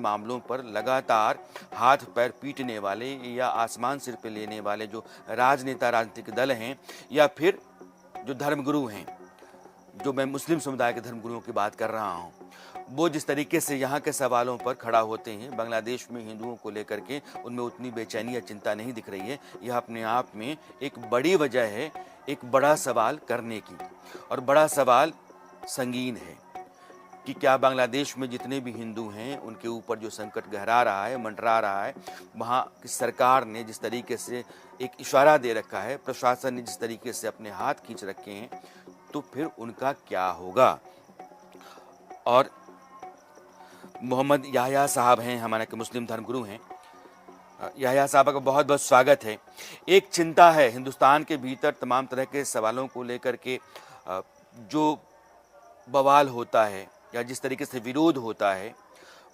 मामलों पर लगातार हाथ पैर पीटने वाले या आसमान सिर पे लेने वाले जो राजनेता राजनीतिक दल हैं या फिर जो धर्मगुरु हैं, जो मैं मुस्लिम समुदाय के धर्मगुरुओं की बात कर रहा हूं, वो जिस तरीके से यहाँ के सवालों पर खड़ा होते हैं, बांग्लादेश में हिंदुओं को लेकर के उनमें उतनी बेचैनी या चिंता नहीं दिख रही है। यह अपने आप में एक बड़ी वजह है एक बड़ा सवाल करने की, और बड़ा सवाल संगीन है कि क्या बांग्लादेश में जितने भी हिंदू हैं उनके ऊपर जो संकट गहरा रहा है, मंडरा रहा है, वहाँ की सरकार ने जिस तरीके से एक इशारा दे रखा है, प्रशासन ने जिस तरीके से अपने हाथ खींच रखे हैं, तो फिर उनका क्या होगा। और मोहम्मद याह्या साहब हैं, हमारे के मुस्लिम धर्मगुरु हैं। याह्या साहब का बहुत बहुत स्वागत है। एक चिंता है हिंदुस्तान के भीतर तमाम तरह के सवालों को लेकर के, जो बवाल होता है या जिस तरीके से विरोध होता है,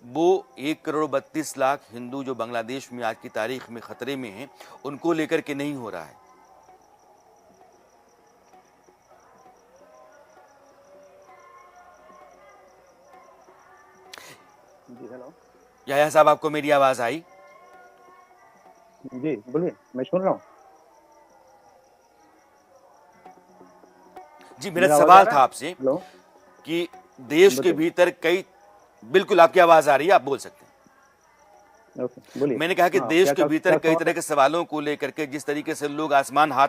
वो 1,32,00,000 हिंदू जो बांग्लादेश में आज की तारीख में खतरे में हैं, उनको लेकर के नहीं हो रहा है। जी हेलो। याह्या साहब, आपको मेरी आवाज आई? जी बोलिए, मैं सुन रहा हूँ। जी, मेरा सवाल था आपसे कि देश के भीतर कई, बिल्कुल आपकी आवाज आ रही है, आप बोल सकते हैं। बोलिए। मैंने कहा कि देश के भीतर कई तरह के सवालों को लेकर के जिस तरीके से लोग आसमान हाथ,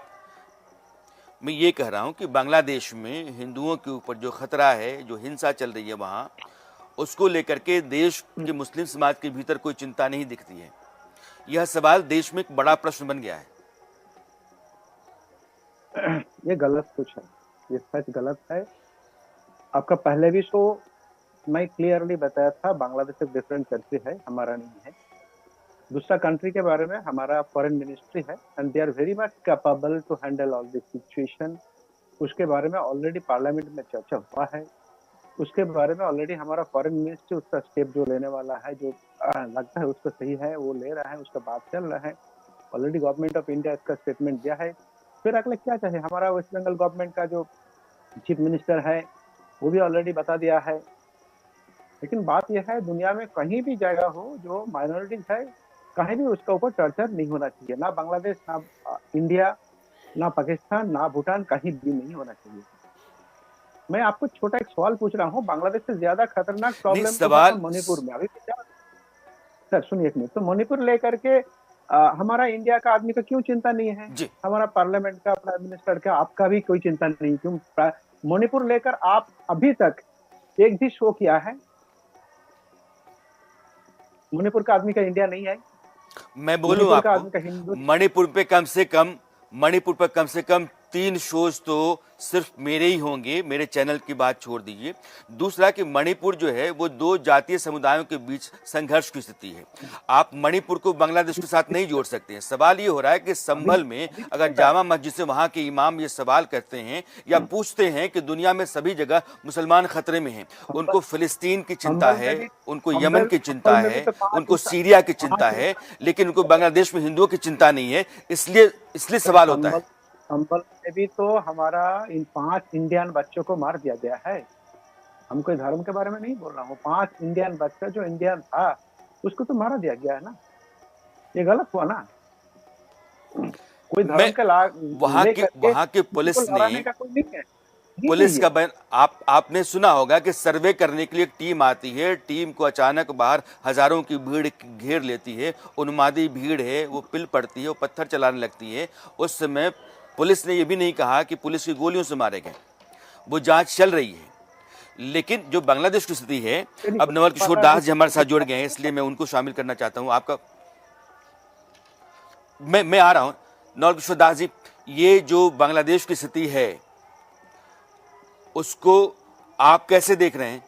मैं ये कह रहा हूं कि बांग्लादेश में हिंदुओं के ऊपर जो खतरा है, जो हिंसा चल रही है वहां, उसको लेकर के देश के मुस्लिम समाज के भीतर कोई चिंता नहीं दिखती है। यह सवाल देश में एक बड़ा प्रश्न बन गया है। ये गलत कुछ है, ये सच गलत है। आपका पहले भी शो मैं क्लियरली बताया था, बांग्लादेश एक डिफरेंट कंट्री है, हमारा नहीं है। दूसरा कंट्री के बारे में हमारा फॉरेन मिनिस्ट्री है and they are very much capable to handle all this situation. उसके बारे में ऑलरेडी पार्लियामेंट में चर्चा हुआ है। उसके बारे में ऑलरेडी हमारा फॉरेन मिनिस्ट्री उसका स्टेप जो लेने वाला है, जो लगता है उसको सही है, वो ले रहा है, उसका बात चल रहा है। ऑलरेडी गवर्नमेंट ऑफ इंडिया इसका स्टेटमेंट दिया है। फिर अगले क्या चाहिए, हमारा वेस्ट बंगाल गवर्नमेंट का जो चीफ मिनिस्टर है वो भी ऑलरेडी बता दिया है। लेकिन बात यह है, दुनिया में कहीं भी जगह हो जो माइनॉरिटीज है, कहीं भी उसका ऊपर चर्चा नहीं होना चाहिए। ना बांग्लादेश, ना इंडिया, ना पाकिस्तान, ना भूटान, कहीं भी नहीं होना चाहिए। मैं आपको छोटा एक सवाल पूछ रहा हूँ, बांग्लादेश से ज्यादा खतरनाक प्रॉब्लम सवाल मणिपुर में। अभी सर सुनिए एक मिनट, तो मणिपुर लेकर के हमारा इंडिया का आदमी का क्यों चिंता नहीं है? हमारा पार्लियामेंट का, प्राइम मिनिस्टर का, आपका भी कोई चिंता नहीं क्यों? मणिपुर लेकर आप अभी तक एक भी शो किया है? मणिपुर का आदमी का इंडिया नहीं है? मैं बोलूं आपको, मणिपुर पे कम से कम 3 शोज तो सिर्फ मेरे ही होंगे, मेरे चैनल की बात छोड़ दीजिए। दूसरा कि मणिपुर जो है वो 2 जातीय समुदायों के बीच संघर्ष की स्थिति है। आप मणिपुर को बांग्लादेश के साथ नहीं जोड़ सकते हैं। सवाल ये हो रहा है कि संभल में अगर जामा मस्जिद से वहां के इमाम ये सवाल करते हैं या पूछते हैं कि दुनिया में सभी जगह मुसलमान खतरे में हैं, उनको फिलिस्तीन की चिंता है, उनको यमन की चिंता है, उनको सीरिया की चिंता है, लेकिन उनको बांग्लादेश में हिंदुओं की चिंता नहीं है। इसलिए सवाल होता है। संभल में भी तो हमारा इन 5 इंडियन बच्चों को मार दिया गया है। हम कोई धर्म के बारे में नहीं बोल रहा हूँ। 5 इंडियन बच्चा जो इंडियन था उसको तो मारा दिया गया है ना। ये गलत हुआ ना। कोई धर्म के वहां के पुलिस का बयान आपने सुना होगा कि सर्वे करने के लिए एक टीम आती है, टीम को अचानक बाहर हजारों की भीड़ घेर लेती है, उन्मादी भीड़ है, वो पिल पड़ती है, वो पत्थर चलाने लगती है। उस समय पुलिस ने ये भी नहीं कहा कि पुलिस की गोलियों से मारे गए, वो जांच चल रही है। लेकिन जो बांग्लादेश की स्थिति है, अब नवल किशोर दास जी हमारे साथ जुड़ गए हैं, इसलिए मैं उनको शामिल करना चाहता हूं। आपका मैं आ रहा हूं। नवल किशोर दास जी, ये जो बांग्लादेश की स्थिति है उसको आप कैसे देख रहे हैं?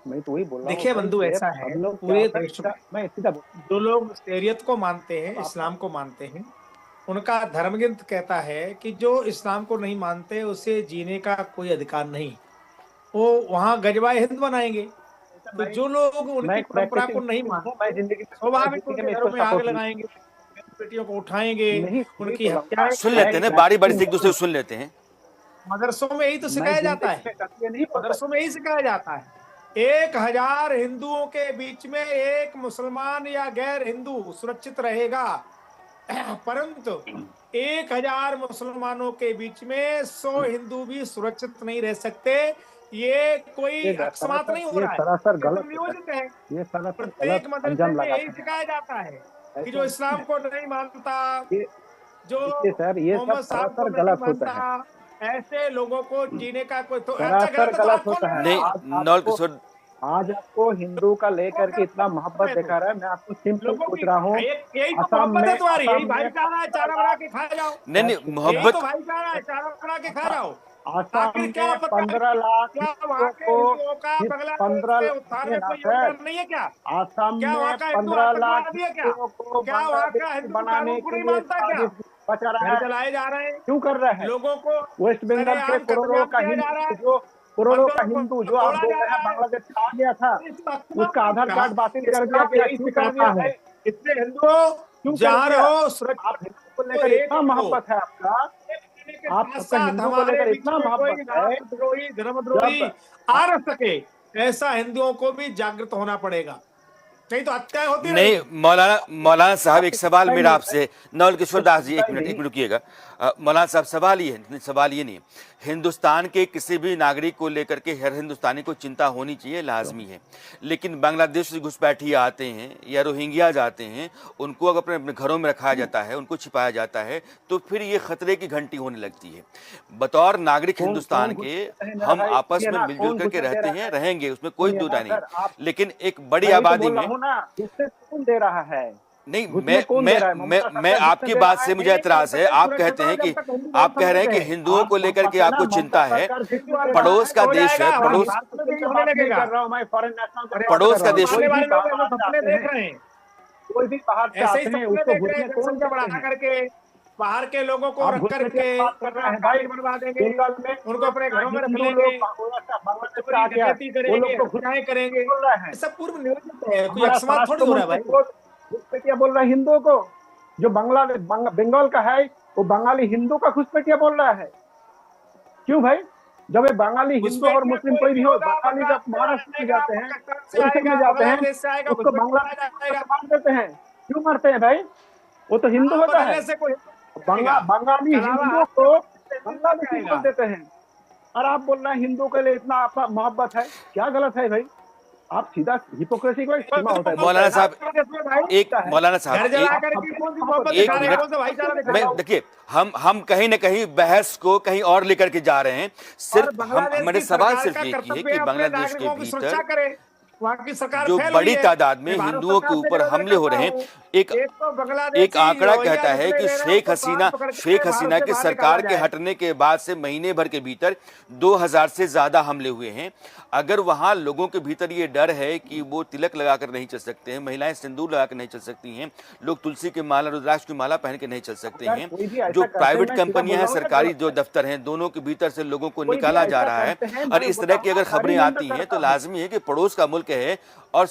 मैं तो वही बोल रहा हूं। देखिए बंधु, ऐसा है पूरे देश में जो लोग शरीयत को मानते हैं, इस्लाम को मानते हैं, उनका धर्मग्रंथ कहता है कि जो इस्लाम को नहीं मानते उसे जीने का कोई अधिकार नहीं। वो वहां गजवाए हिंद बनाएंगे। तो जो लोग उनकी परंपरा को नहीं मानते, स्वाभाविक उनके घरों में आग लगाएंगे, बेटियों को उठाएंगे, उनकी हत्या। सुन लेते हैं, बारी बारी से एक दूसरे को सुन लेते हैं। मदरसों में यही तो सिखाया जाता है, मदरसों में यही सिखाया जाता है 1000 हिंदुओं के बीच में एक मुसलमान या गैर हिंदू सुरक्षित रहेगा, परंतु 1000 मुसलमानों के बीच में 100 हिंदू भी सुरक्षित नहीं रह सकते। ये कोई अकस्मात नहीं हो रहा है, सरासर गलत नियोजित है। ये सरासर प्रत्येक गलत मदरसे अंजाम में लगा यही सिखाया जाता है कि जो ऐसे इस्लाम को नहीं मानता, जो सर ये सब मोहम्मद साहब को सरासर नहीं गलत होता है, मानता, ऐसे लोगों को जीने का कोई तो अच्छा सरासर गलत है तो गलत आप कौन होता है। नहीं लगाओ? नौल किशोर, आज आपको हिंदू का लेकर के इतना मोहब्बत दिखा रहा है, मैं आपको सिंपल लोगों पूछ की रहा हूँ। यही तो असम मोहब्बत है में तुम्हारी, यही असम में भाईचारा है, 15 चारा बना लाख के खा जाओ। नहीं नहीं यही मोहब्बत, तो भाईचारा है, चारा बना के खा जाओ। असम आखिर क्या में पता है 15 लाख क्या वहां हिंदुओं के को हिंदुओं का बांग्लादेश 15 से उत्थान में कोई सर, योगदान नहीं है क्या? असम क्या वहां में का हिंदू 15 लाख आतंकवादी है क्या? हिंदुओं को क्या वहां का बांग्लादेश हिंदू बनाने कानून को के नहीं लिए मानता क्या? साजिश बचा रहा घर है। जलाए जा रहे हैं, क्यों कर रहा है? लोगों को वेस्ट बंगाल के सरेआम कत्लेआम किया जा रहा है, करोड़ों का मंदिरों हिंदू को जो आप तोड़ा बोल जा रहे हैं रहा है। बांग्लादेश से आ गया था, इस बात उसका आधार का कार्ड बातिल कर दिया इस्लाम गया। यही क्यों कर सिखाता दिया है। भाई? इसलिए हिंदुओं क्यों कर जहां दिया? रहो आप सुरक्षित हिंदू को तो लेकर एक इतना रहो। मोहब्बत है आपका, आप साथ सबका साथ हिंदू को हमारे लेकर बीच इतना में कोई मोहब्बत है, राष्ट्रद्रोही धर्मद्रोही जब आ न सके, ऐसा हिंदुओं को भी जागृत होना पड़ेगा, नहीं तो हत्याएं होती नहीं रहेंगी। मौलाना साहब, एक आपको सवाल सुनता ही मेरा नहीं आपसे, नौल किशोर है, दास जी सुनता एक ही मिनट नहीं। रुकिएगा। मौलाना साहब सवाल ये नहीं है। हिंदुस्तान के किसी भी नागरिक को लेकर के हर हिंदुस्तानी को चिंता होनी चाहिए, लाजमी है। लेकिन बांग्लादेश से घुसपैठिए आते हैं या रोहिंग्या जाते हैं, उनको अगर अपने अपने घरों में रखा जाता है, उनको छिपाया जाता है, तो फिर ये खतरे की घंटी होने लगती है। बतौर नागरिक हिंदुस्तान कौन के घुस मेरा हम भाई, आपस ये में ना मिलजुल कौन करके घुसने दे रहते रहा हैं, है? रहेंगे, उसमें कोई सुनिए दुविधा ना नहीं। सर, आप लेकिन एक बड़ी मैं ही तो आबादी बोल रहा में हूँ ना, घुसने कौन दे रहा है? नहीं, घुसने कौन दे रहा है? ममता मैं सरकार घुसने आपकी दे बात रहा से है? मुझे नहीं, एतराज है। जब तक आप कहते सुरक्षित हो, हैं जब कि तक हिंदू आप कह रहे हैं संरक्षित कि है। हिंदुओं को लेकर के आपको चिंता है। पड़ोस का देश है, हमारे पड़ोस भारत में भी का होने बात नहीं लगेगा। कर रहा हूँ मैं, फॉरेन नेशनल का अरे बात कर पड़ोस रहा का हूँ। देश आने कोई भी वाले लोग बाहर ऐसे से सपने आते देख हैं, रहे हैं, कोई भी बाहर से ऐसे ही आते हैं, सपने उसको देख रहे हैं, घुसने कौन जनसंख्या देते बढ़ा हैं? करके बाहर के लोगों को आप रख घुसने की करके बात कर रहे हैं भाई। ताज बनवा देंगे, बंगाल में उनको अपने घरों में रख हिंदू लेंगे, लोग बांग्लादेश से चोरी आ गया, डकैती वो करेंगे, लोग को हत्याएं करेंगे। बोल रहे हैं। ये सब पूर्व नियोजित है, कोई हमारा अकस्मात थोड़ी स्वराष्ट्र हो रहा है मंत्री भाई। को घुसपैठिया बोल रहा है हिंदुओं को। जो बंगाल का है, वो बंगाली हिंदू का घुसपैठिया बोल रहा है। क्यों भाई? जब ये बंगाली हिंदू और घुसपैठिया मुस्लिम कोई कोई भी भी हो, होगा, बंगाली बंगाल जब से महाराष्ट्र में आएगा, जाते हैं, पाकिस्तान से उड़ीसा में आएगा, जाते हैं, बांग्लादेश से आएगा, उसको घुसपैठिया बांग्लादेश जाएगा। मार देते हैं। क्यों मारते हैं भाई? वो तो हिंदू नाम होता है। बदलने से कोई आएगा, बंगाली कलावा हिंदुओं हाथ को से बांग्लादेशी आएगा। बोल देते हैं, और आप बोल रहे हैं हिंदू के लिए इतना आपका मोहब्बत है। क्या गलत है भाई? आप सीधा हिपोक्रेसी को एक सीमा होता है। मौलाना साहब एक मौलाना घर साहब जला एक करके कौन सी मोहब्बत एक दिखा रहे हैं, मिनट कौन सा भाईचारा दिखा रहे मैं हैं? देखिए, हम कहीं ना कहीं बहस को कहीं और लेकर के जा रहे हैं। और सिर्फ बांग्लादेश हमारे की सवाल सरकार सिर्फ का एक ही है कर्तव्य कि है अपने बांग्लादेश के नागरिकों की सुरक्षा भीतर करे। वहाँ की सरकार जो फैल हुई बड़ी है। तादाद में मैं भारत हिंदुओं के सरकार से ऊपर निवेदन हमले हो करता रहे हैं, हूँ, एक एक तो एक बांग्लादेशी आंकड़ा रोहिंग्या कहता है घुसने कि दे रहे हैं, शेख उनको हसीना पकड़ के शेख भारत हसीना से के बाहर निकाला सरकार के जाए। हटने के बाद से महीने भर के भीतर 2000 से ज्यादा हमले हुए हैं। अगर वहां लोगों के भीतर ये डर है कि वो तिलक लगाकर नहीं चल सकते हैं, महिलाएं सिंदूर लगाकर नहीं चल सकती हैं, लोग तुलसी की माला, रुद्राक्ष की माला पहन के नहीं चल सकते अगर हैं, कोई भी ऐसा जो करते हैं, प्राइवेट मैं सीधा कंपनियां बोल हैं, रहा हूँ ना, सरकारी गलत जो है। दफ्तर हैं, दोनों के भीतर से लोगों को कोई भी निकाला जा ऐसा रहा है। करते हैं, और मैं इस तरह की अगर बताऊं, खबरें हरी आती निंदा हैं तो करता हूं। लाजमी है कि पड़ोस का मुल्क है और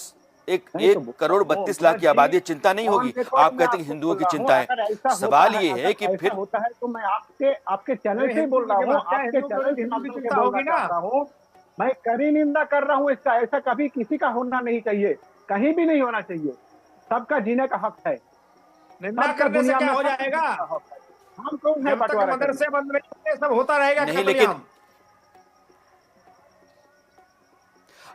एक नहीं तो 1 बोलता करोड़ हूं, 32 लाख की आबादी, चिंता नहीं ऑन होगी। रिकॉर्ड आप मैं कहते हैं कि आपको हिंदुओं बोल की रहा हूं, चिंता है। अगर ऐसा होता सवाल है, ये है कि अगर फिर ऐसा होता है तो मैं आपके चैनल से ही बोल रहा जब हूँ, हत्या आपके हिंदू चैनल के हिंदू की माध्यम से चिंता बोलना होगी ना। चाहता हूँ। मैं कड़ी निंदा कर रहा हूँ इसका। ऐसा कभी किसी का होना नहीं चाहिए, कहीं भी नहीं होना चाहिए। सबका जीने का हक है, निंदा सबका करने से दुनिया क्या में हो सबका जाएगा? जीने का हक है। हम कौन है जब तक बंटवारा करने? मदरसे बंद नहीं होंगे, सब होता रहेगा नहीं, लेकिन कत्लेआम।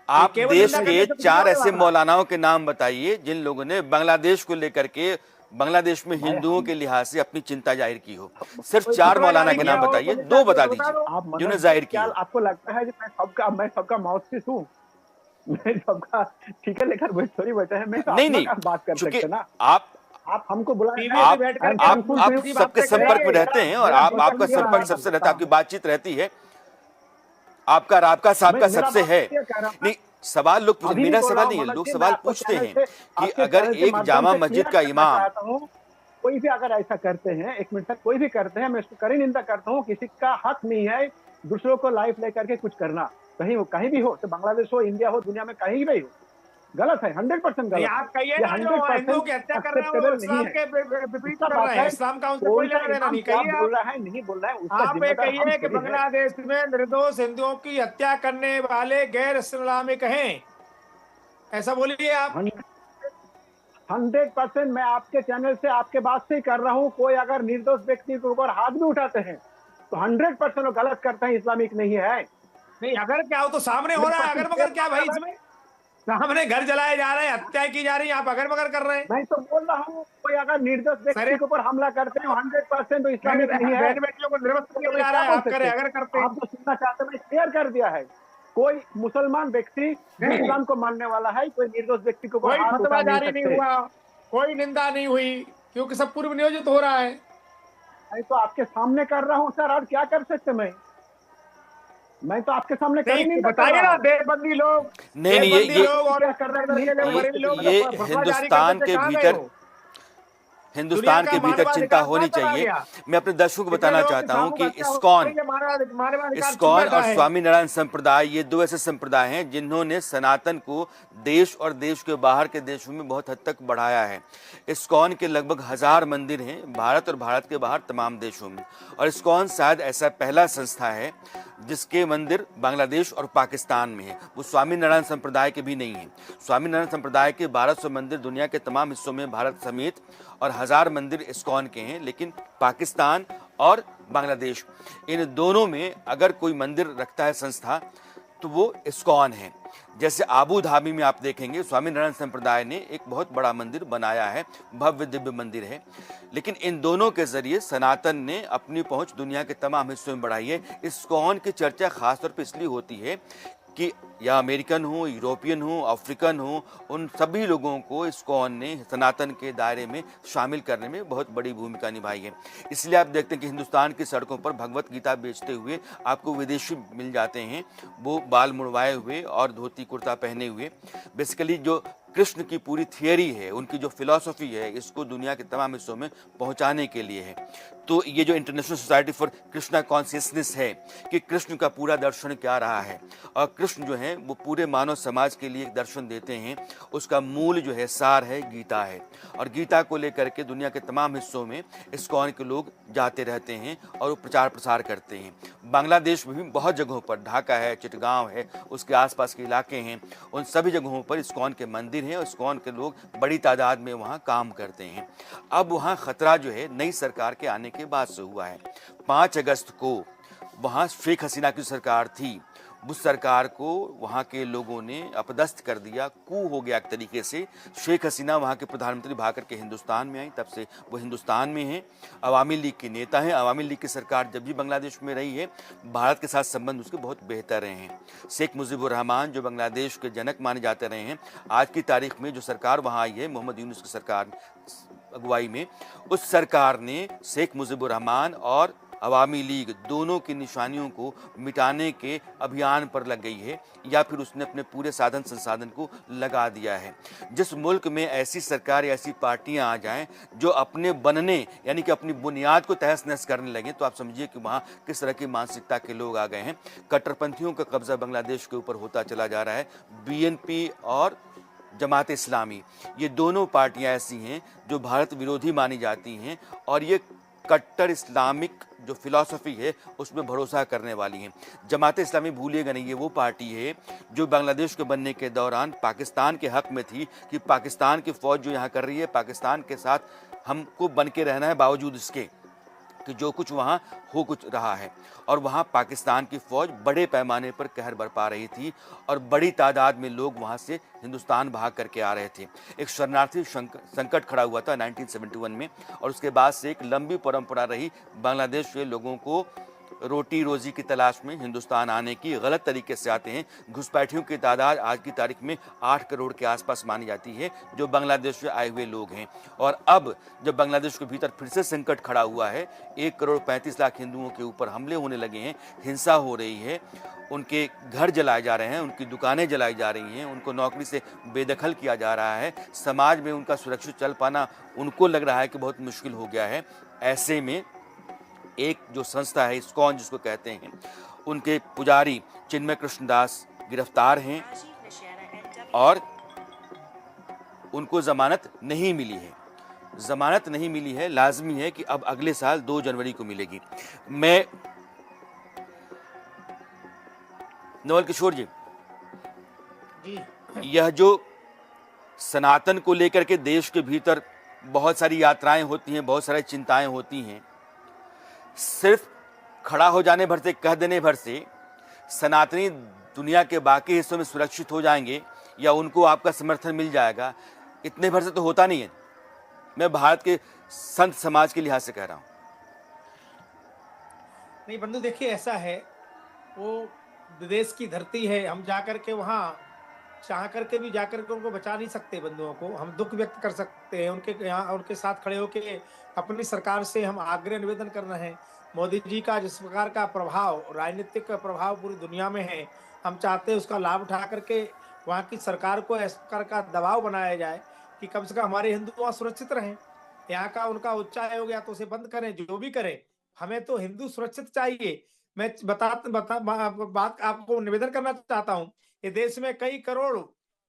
आप केवल देश निंदा के करने से कुछ नहीं 4 होने ऐसे वाला। मौलानाओं के नाम बताइए जिन लोगों ने बांग्लादेश को लेकर के बांग्लादेश में हिंदुओं के लिहाज से अपनी चिंता जाहिर की हो। सिर्फ 4 मौलाना के नाम बताइए, 2 बता दीजिए आप जिन्होंने मदद जाहिर की क्या हो। आपको लगता है कि मैं सबका माउथपीस हूँ? मैं सबका ठीक है लेकर वही थोड़ी बैठा है। मैं तो नहीं अपना नहीं, काम बात कर चूंकि सकते ना। आप हमको बुलाए टीवी हैं, आप पे बैठ I am कर thankful आप to you। सबके संपर्क में रहते हैं और मेरा आपका बेटा संपर्क मेरा सबसे रहता है, आपकी हूं। बातचीत रहती है, आपका राबता सबका मेरा सबसे बात है। ये कह रहा हूं। नहीं, सवाल लोग अभी मेरा बोल रहा सवाल हूं, नहीं है, मदद लोग जी, मैं सवाल आपको पूछते चैनल हैं से कि आपके अगर चैनल के एक माध्यम जामा से मस्जिद क्लियर का करना इमाम चाहता हूं, कोई भी अगर ऐसा करते हैं, एक मिनट तक कोई भी करते हैं, मैं इसको कड़ी निंदा करता हूं। किसी का हक नहीं है दूसरों को लाइफ लेकर के कुछ करना, कहीं भी हो, तो बांग्लादेश हो, इंडिया हो, दुनिया में कहीं भी हो। गलत है, 100% गलत। आप कहिए ना, जो हिंदू की हत्या कर रहे हैं वो इस्लाम के विपरीत कर रहे हैं, इस्लाम का उनसे कोई लेना देना नहीं। कहिए बोल रहा है, नहीं बोल रहा है, उसका आप ये जिम्मेदार हम कहिए कि थोड़ी है। बांग्लादेश में निर्दोष हिंदुओं की हत्या करने वाले गैर इस्लामिक हैं, ऐसा बोलिए आप। 100% मैं आपके चैनल से, आपके बात से ही कर रहा हूँ। कोई अगर निर्दोष व्यक्ति के ऊपर हाथ भी उठाते हैं तो 100% वो गलत करते हैं, इस्लामिक नहीं है। नहीं, अगर क्या हो तो सामने हो रहा है, अगर मगर क्या भाई, इसमें सामने घर जलाए जा रहे हैं, हत्या की जा रही है, आप अगर मगर कर रहे हैं। मैं तो बोल रहा हूँ, कोई अगर निर्दोष व्यक्ति के ऊपर हमला करते हैं 100% तो इस्लामिक नहीं है। बहन बेटियों को निर्वस्त्र किया जा रहा है, आप करें अगर करते हैं। आप जो सुनना चाहते हैं, मैं क्लियर कर दिया है। कोई मुसलमान व्यक्ति इस्लाम को मानने वाला है, कोई निर्दोष व्यक्ति को कोई फतवा जारी नहीं हुआ, कोई निंदा नहीं हुई, क्योंकि सब पूर्व नियोजित हो रहा है। मैं तो आपके सामने कर रहा हूँ सर, और क्या कर सकते मैं तो आपके सामने कर ही नहीं बताइए ना, देवबंदी लोग, नहीं ये लोग और ये हिंदुस्तान के भीतर, हिंदुस्तान के भीतर चिंता होनी चाहिए। मैं अपने दर्शकों को बताना चाहता हूं कि इस्कॉन और स्वामी नारायण संप्रदाय, ये दो ऐसे संप्रदाय हैं जिन्होंने सनातन को देश और देश के बाहर के देशों में बहुत हद तक बढ़ाया है। इस्कॉन के लगभग 1000 मंदिर हैं भारत और भारत के बाहर तमाम देशों में, और इस्कॉन शायद ऐसा पहला संस्था है जिसके मंदिर बांग्लादेश और पाकिस्तान में है। वो स्वामी नारायण संप्रदाय के भी नहीं है। स्वामी नारायण संप्रदाय के 1200 मंदिर दुनिया के तमाम हिस्सों में भारत समेत, और 1000 मंदिर इस्कॉन के हैं। लेकिन पाकिस्तान और बांग्लादेश, इन दोनों में अगर कोई मंदिर रखता है संस्था तो वो इस्कॉन है। जैसे आबू धाबी में आप देखेंगे स्वामी नारायण संप्रदाय ने एक बहुत बड़ा मंदिर बनाया है, भव्य दिव्य मंदिर है। लेकिन इन दोनों के जरिए सनातन ने अपनी पहुंच दुनिया के तमाम हिस्सों में बढ़ाई है। इस्कॉन की चर्चा खासतौर पर इसलिए होती है कि या अमेरिकन हो, यूरोपियन हो, अफ्रीकन हो, उन सभी लोगों को इस्कॉन ने सनातन के दायरे में शामिल करने में बहुत बड़ी भूमिका निभाई है। इसलिए आप देखते हैं कि हिंदुस्तान की सड़कों पर भगवत गीता बेचते हुए आपको विदेशी मिल जाते हैं, वो बाल मुड़वाए हुए और धोती कुर्ता पहने हुए। बेसिकली जो कृष्ण की पूरी थियरी है, उनकी जो फिलॉसफी है, इसको दुनिया के तमाम हिस्सों में पहुंचाने के लिए है। तो ये जो international society for Krishna consciousness है कि कृष्ण का पूरा दर्शन क्या रहा है, और कृष्ण जो है वो पूरे मानव समाज के लिए एक दर्शन देते हैं, उसका मूल जो है सार है गीता है। और गीता को लेकर के दुनिया के तमाम हिस्सों में इस्कॉन के लोग जाते रहते हैं और वो प्रचार प्रसार करते हैं। बांग्लादेश में भी बहुत जगहों पर, ढाका है, चिटगांव है, उसके आसपास के इलाके हैं, उन सभी जगहों पर इस्कॉन के मंदिर हैं और इस्कॉन के लोग बड़ी तादाद में वहाँ काम करते हैं। अब वहाँ खतरा जो है नई सरकार के आने के बाद से हुआ है। 5 अगस्त को वहाँ शेख हसीना की सरकार थी, उस सरकार को वहाँ के लोगों ने अपदस्थ कर दिया, कू हो गया एक तरीके से। शेख हसीना वहाँ के प्रधानमंत्री भाग करके हिंदुस्तान में आई, तब से वो हिंदुस्तान में हैं, अवामी लीग के नेता हैं। अवामी लीग की सरकार जब भी बांग्लादेश में रही है, भारत के साथ संबंध उसके बहुत बेहतर रहे हैं। शेख मुजीबुर रहमान जो बांग्लादेश के जनक माने जाते रहे हैं, आज की तारीख में जो सरकार वहाँ आई है मोहम्मद यूनुस की सरकार अगुवाई में, उस सरकार ने शेख मुजीबुर रहमान और अवामी लीग दोनों की निशानियों को मिटाने के अभियान पर लग गई है, या फिर उसने अपने पूरे साधन संसाधन को लगा दिया है। जिस मुल्क में ऐसी सरकार या ऐसी पार्टियां आ जाएं जो अपने बनने यानी कि अपनी बुनियाद को तहस नहस करने लगे, तो आप समझिए कि वहाँ किस तरह की मानसिकता के लोग आ गए हैं। कट्टरपंथियों का कब्जा बांग्लादेश के ऊपर होता चला जा रहा है। बीएनपी और जमात इस्लामी, ये दोनों पार्टियां ऐसी हैं जो भारत विरोधी मानी जाती हैं, और ये कट्टर इस्लामिक जो फिलॉसफी है उसमें भरोसा करने वाली हैं। जमात इस्लामी भूलिएगा नहीं, ये वो पार्टी है जो बांग्लादेश के बनने के दौरान पाकिस्तान के हक में थी कि पाकिस्तान की फौज जो यहाँ कर रही है, पाकिस्तान के साथ हमको बन के रहना है, बावजूद इसके कि जो कुछ वहाँ हो कुछ रहा है। और वहाँ पाकिस्तान की फौज बड़े पैमाने पर कहर बरपा रही थी, और बड़ी तादाद में लोग वहाँ से हिंदुस्तान भाग करके आ रहे थे। एक शरणार्थी संकट खड़ा हुआ था 1971 में, और उसके बाद से एक लंबी परंपरा रही बांग्लादेश के लोगों को रोटी रोजी की तलाश में हिंदुस्तान आने की। गलत तरीके से आते हैं। घुसपैठियों की तादाद आज की तारीख में 8 करोड़ के आसपास मानी जाती है जो बांग्लादेश से आए हुए लोग हैं। और अब जब बांग्लादेश के भीतर फिर से संकट खड़ा हुआ है, 1 करोड़ 35 लाख हिंदुओं के ऊपर हमले होने लगे हैं, हिंसा हो रही है, उनके घर जलाए जा रहे हैं, उनकी दुकानें जलाई जा रही हैं, उनको नौकरी से बेदखल किया जा रहा है, समाज में उनका सुरक्षित चल पाना उनको लग रहा है कि बहुत मुश्किल हो गया है। ऐसे में एक जो संस्था है इस्कॉन जिसको कहते हैं, उनके पुजारी चिन्मय कृष्णदास गिरफ्तार हैं, और उनको जमानत नहीं मिली है, जमानत नहीं मिली है। लाजमी है कि अब अगले साल 2 जनवरी को मिलेगी। मैं नवल किशोर जी, जी यह जो सनातन को लेकर के देश के भीतर बहुत सारी यात्राएं होती हैं, बहुत सारी चिंताएं होती हैं, सिर्फ खड़ा हो जाने भर से, कह देने भर से सनातनी दुनिया के बाकी हिस्सों में सुरक्षित हो जाएंगे या उनको आपका समर्थन मिल जाएगा, इतने भर से तो होता नहीं है। मैं भारत के संत समाज के लिहाज से कह रहा हूं। नहीं बंधु, देखिए ऐसा है, वो विदेश की धरती है, हम जाकर के वहाँ चाह करके भी जाकर के उनको बचा नहीं सकते। बंधुओं को हम दुख व्यक्त कर सकते हैं, उनके यहाँ उनके साथ खड़े होकर अपनी सरकार से हम आग्रह निवेदन कर रहे हैं। मोदी जी का जिस प्रकार का प्रभाव, राजनीतिक प्रभाव पूरी दुनिया में है, हम चाहते हैं उसका लाभ उठा करके वहाँ की सरकार को इस प्रकार का दबाव बनाया जाए कि कम से कम हमारे हिंदू वहाँ सुरक्षित रहें। यहाँ का उनका उच्चायोग या तो उसे बंद करें, जो भी करें, हमें तो हिंदू सुरक्षित चाहिए। मैं बात आपको निवेदन करना चाहता हूँ, ये देश में कई करोड़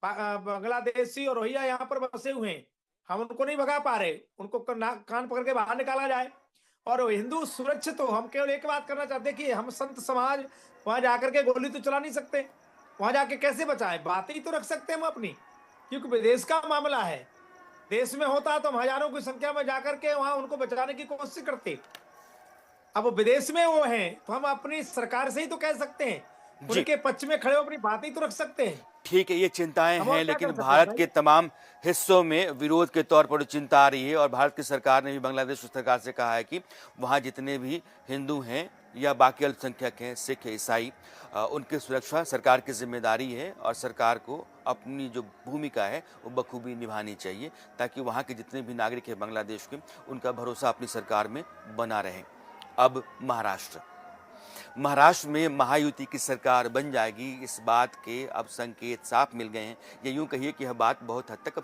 बांग्लादेशी और रोहिंग्या यहाँ पर बसे हुए हैं, हम उनको नहीं भगा पा रहे, उनको कान पकड़ के बाहर निकाला जाए और हिंदू सुरक्षित हो। हम केवल एक बात करना चाहते हैं कि हम संत समाज वहां जाकर के गोली तो चला नहीं सकते, वहां जाके कैसे बचाएं, बातें ही तो रख सकते हैं हम अपनी, क्योंकि विदेश का मामला है। देश में होता तो हम हजारों की संख्या में जाकर के वहां उनको बचाने की कोशिश करते। अब वो विदेश में वो हैं तो हम अपनी सरकार से ही तो कह सकते हैं, जी उनके पक्ष में खड़े हो अपनी बातें ही तो रख सकते हैं। ठीक है, ये चिंताएं हम और हैं, क्या लेकिन कर सकते हैं भारत भाई? के तमाम हिस्सों में विरोध के तौर पर चिंता आ रही है और भारत की सरकार ने भी बांग्लादेश सरकार से कहा है कि वहाँ जितने भी हिंदू हैं या बाकी अल्पसंख्यक हैं, सिख, ईसाई, उनकी सुरक्षा सरकार की जिम्मेदारी है और सरकार को अपनी जो भूमिका है वो बखूबी निभानी चाहिए ताकि वहाँ के जितने भी नागरिक हैं बांग्लादेश के, उनका भरोसा अपनी सरकार में बना रहे। अब महाराष्ट्र में महायुति की सरकार बन जाएगी, इस बात के अब संकेत साफ मिल गए हैं। या यूं कहिए कि यह बात बहुत हद तक अब